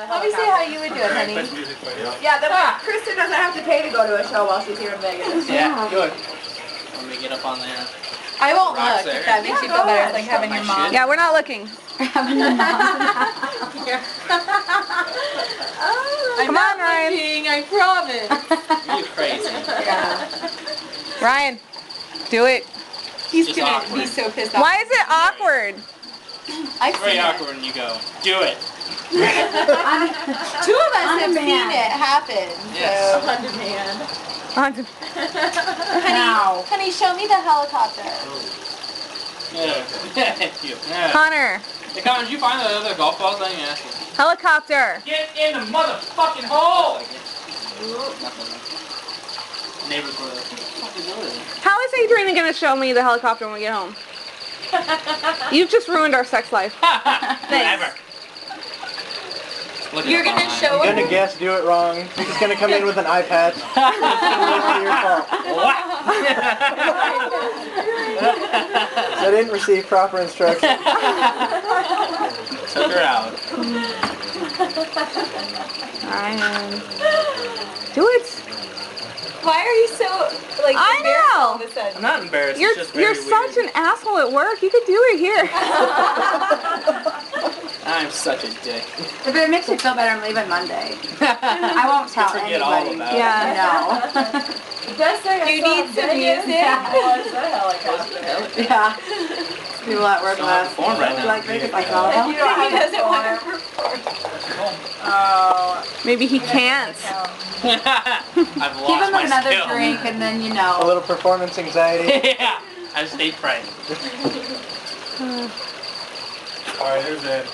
the Let me see how you would do it, honey. Yeah, then Kristen doesn't have to pay to go to a show while she's here in Vegas. Yeah, good. Let me get up on there. I won't look if that makes you feel better. It's like having your mom. Yeah, we're not looking. Having your mom. Come on, Ryan. Looking, I promise. You're crazy. Yeah. Ryan, do it. He's Just gonna awkward. be so pissed off. Why is it awkward? I've It's very seen awkward when you go, do it. Two of us have seen it happen. Yes. So. On demand. Honey, show me the helicopter. Yeah. Thank you. Yeah. Connor, Hey, Connor, did you find the other golf balls? I didn't ask you. helicopter. Get in the motherfucking hole! Neighbors were like, what the fuck is over there? How is Adriana going to show me the helicopter when we get home? You've just ruined our sex life. Never. You're gonna show I'm him? gonna guess, do it wrong. He's gonna come in with an eye patch. It's gonna be your fault. I didn't receive proper instructions. Took her out. Ryan, do it. Why are you so like I embarrassed know. all of a sudden? I'm not embarrassed. You're It's just very such weird. an asshole at work. You could do it here. I'm such a dick. If it makes you feel better, I'm leaving Monday. I won't tell Forget all anybody. about it. Yeah. No. The best thing Do you need some music? was the helicopter. Yeah. People at work Don't have last. the form right now. Like, they could like, If oh, you don't have He doesn't a want to form. perform. Oh. Maybe he can't. I've lost give him my another skill. drink and then you A know. little performance anxiety. Yeah, I stay frightened. Alright, here's it.